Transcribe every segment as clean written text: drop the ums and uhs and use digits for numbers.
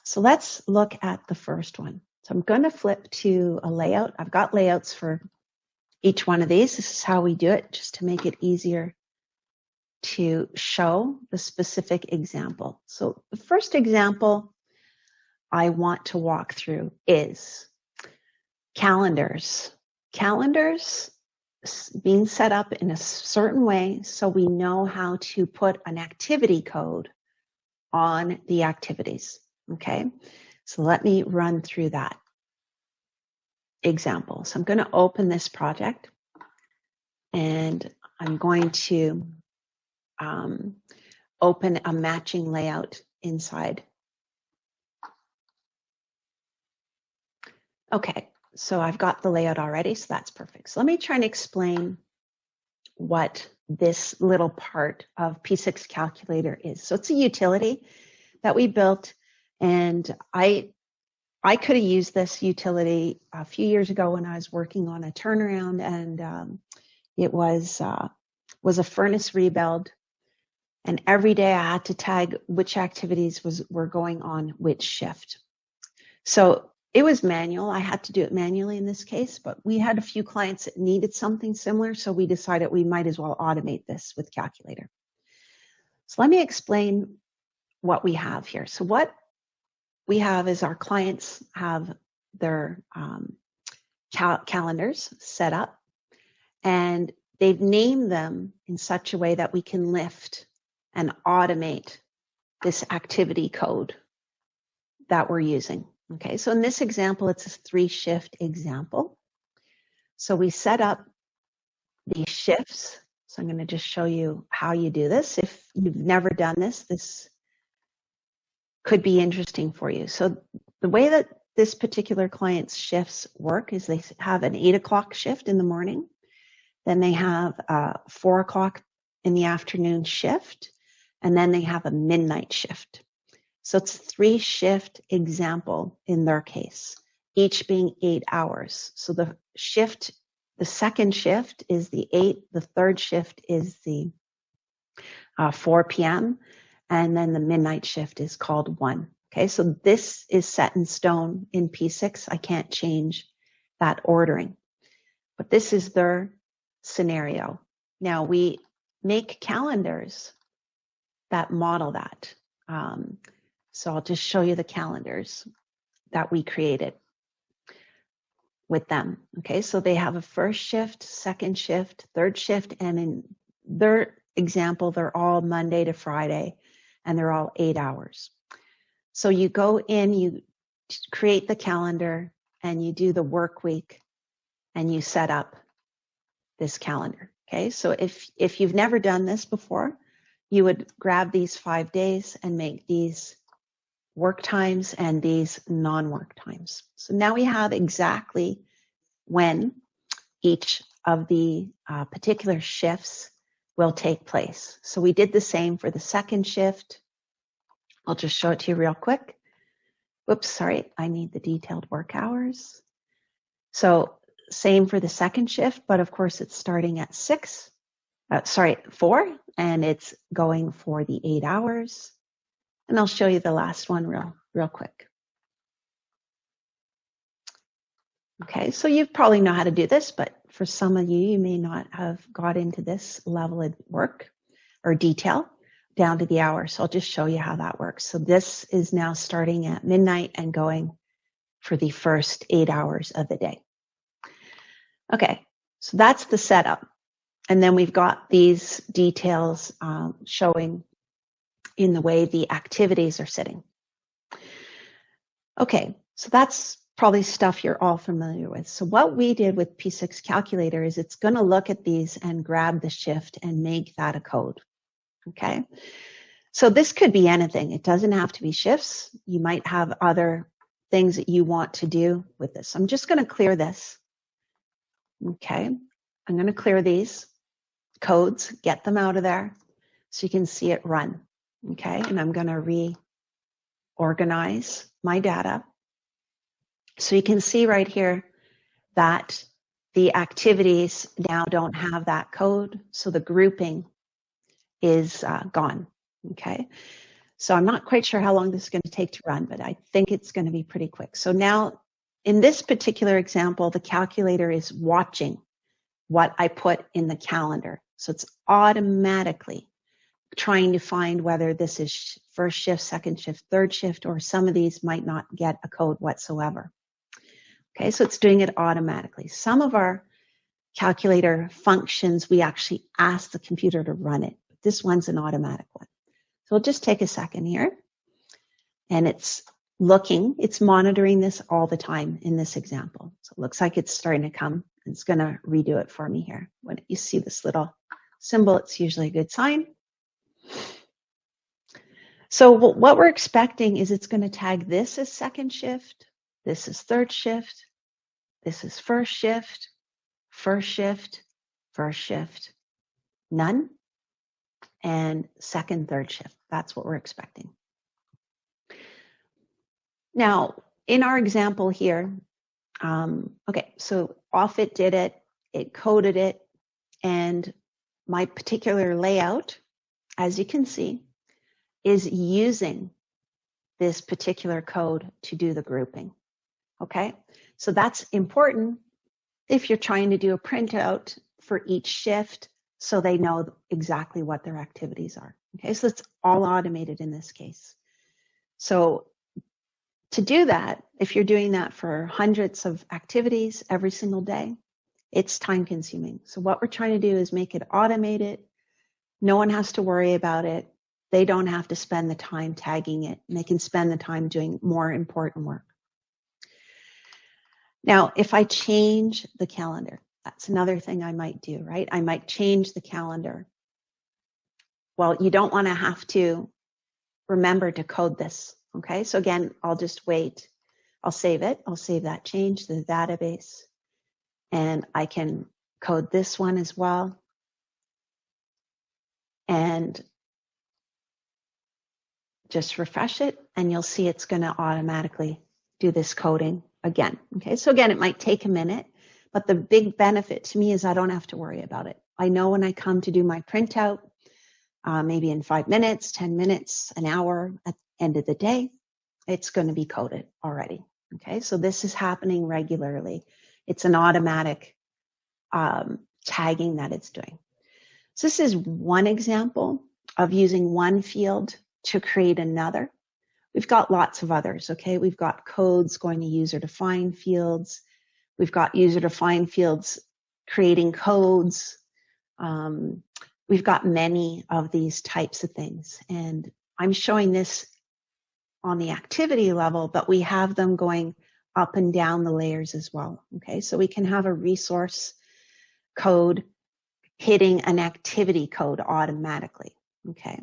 So let's look at the first one. So I'm going to flip to a layout. I've got layouts for each one of these. This is how we do it, just to make it easier to show the specific example. So the first example I want to walk through is calendars. Calendars being set up in a certain way so we know how to put an activity code on the activities. Okay, so let me run through that example. So I'm going to open this project and I'm going to open a matching layout inside. Okay, so I've got the layout already, so that's perfect. So let me try and explain what this little part of P6-Calculator is. So it's a utility that we built, and I could have used this utility a few years ago when I was working on a turnaround, and it was a furnace rebuild. And every day I had to tag which activities were going on which shift. So it was manual. I had to do it manually in this case, but we had a few clients that needed something similar, so we decided we might as well automate this with Calculator. So let me explain what we have here. So what we have is our clients have their calendars set up, and they've named them in such a way that we can lift and automate this activity code that we're using. Okay, so in this example, it's a 3-shift example. So we set up these shifts. So I'm going to just show you how you do this. If you've never done this, this could be interesting for you. So the way that this particular client's shifts work is they have an 8 o'clock shift in the morning. Then they have a 4 o'clock in the afternoon shift. And then they have a midnight shift. So it's a 3-shift example in their case, each being 8 hours. So the second shift is the 8, the third shift is the 4 p.m., and then the midnight shift is called 1. Okay, so this is set in stone in P6. I can't change that ordering, but this is their scenario. Now we make calendars that model that. So I'll just show you the calendars that we created with them. Okay, so they have a first shift, second shift, third shift, and in their example, they're all Monday to Friday, and they're all 8 hours. So you go in, you create the calendar, and you do the work week, and you set up this calendar. Okay, so if you've never done this before, you would grab these 5 days and make these work times and these non-work times. So now we have exactly when each of the particular shifts will take place. So we did the same for the second shift. I'll just show it to you real quick. Whoops, sorry, I need the detailed work hours. So same for the second shift, but of course it's starting at 4, and it's going for the 8 hours. And I'll show you the last one real quick. Okay, so you probably know how to do this, but for some of you, you may not have got into this level of work or detail down to the hour. So I'll just show you how that works. So this is now starting at midnight and going for the first 8 hours of the day. Okay, so that's the setup. And then we've got these details showing in the way the activities are sitting. Okay, so that's probably stuff you're all familiar with. So what we did with P6-Calculator is it's going to look at these and grab the shift and make that a code. Okay, so this could be anything. It doesn't have to be shifts. You might have other things that you want to do with this. I'm just going to clear this. Okay, I'm going to clear these codes, get them out of there so you can see it run. Okay, and I'm going to reorganize my data. So you can see right here that the activities now don't have that code, so the grouping is gone. Okay, So I'm not quite sure how long this is going to take to run, but I think it's going to be pretty quick. So now in this particular example, the calculator is watching what I put in the calendar. So it's automatically trying to find whether this is first shift, second shift, third shift, or some of these might not get a code whatsoever. Okay, so it's doing it automatically. Some of our calculator functions, we actually ask the computer to run it. But this one's an automatic one. So we'll just take a second here. And it's looking, it's monitoring this all the time in this example. So it looks like it's starting to come. It's going to redo it for me here. When you see this little symbol, it's usually a good sign. So what we're expecting is it's going to tag this as second shift, this is third shift, this is first shift, first shift, first shift, none, and second, third shift. That's what we're expecting. Now, in our example here, okay, so off it did it, it coded it, and my particular layout, as you can see, is using this particular code to do the grouping, okay? So that's important if you're trying to do a printout for each shift so they know exactly what their activities are, okay? So it's all automated in this case. So to do that, if you're doing that for hundreds of activities every single day, it's time consuming. So what we're trying to do is make it automated. No one has to worry about it. They don't have to spend the time tagging it, and they can spend the time doing more important work. Now, if I change the calendar, that's another thing I might do, right? I might change the calendar. Well, you don't want to have to remember to code this, okay? So again, I'll just wait. I'll save it. I'll save that change to the database, and I can code this one as well. And just refresh it, and you'll see it's going to automatically do this coding again. Okay, so again, it might take a minute, but the big benefit to me is I don't have to worry about it. I know when I come to do my printout, maybe in 5 minutes, 10 minutes, an hour, at the end of the day, it's going to be coded already. Okay, so this is happening regularly. It's an automatic tagging that it's doing. So this is one example of using one field to create another. We've got lots of others, okay? We've got codes going to user-defined fields. We've got user-defined fields creating codes. We've got many of these types of things. And I'm showing this on the activity level, but we have them going up and down the layers as well, okay? So we can have a resource code hitting an activity code automatically, okay?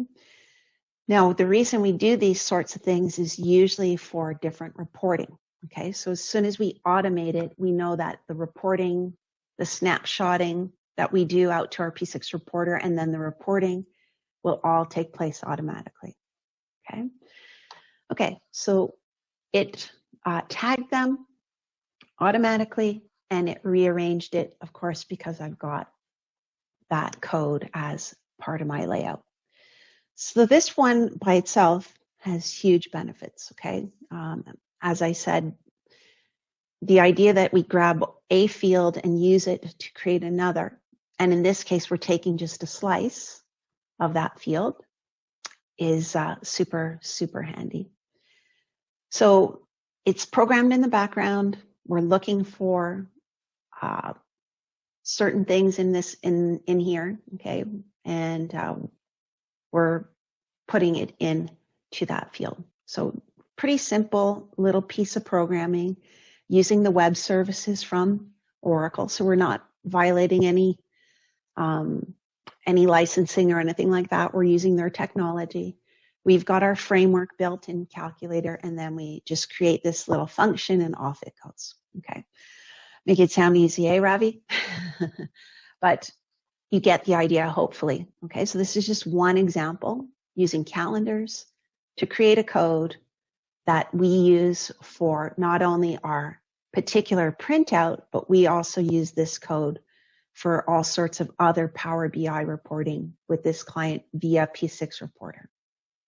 Now, the reason we do these sorts of things is usually for different reporting, okay? So as soon as we automate it, we know that the reporting, the snapshotting that we do out to our P6 reporter, and then the reporting will all take place automatically, okay? Okay, so it tagged them automatically, and it rearranged it, of course, because I've got that code as part of my layout. So this one by itself has huge benefits, okay? As I said, the idea that we grab a field and use it to create another, and in this case, we're taking just a slice of that field, is super, super handy. So it's programmed in the background. We're looking for certain things in here, okay? And we're putting it into that field. So pretty simple little piece of programming using the web services from Oracle. So we're not violating any licensing or anything like that. We're using their technology. We've got our framework built in Calculator, and then we just create this little function and off it goes, okay? Make it sound easy, eh, Ravi? But you get the idea, hopefully. Okay, so this is just one example using calendars to create a code that we use for not only our particular printout, but we also use this code for all sorts of other Power BI reporting with this client via P6 Reporter.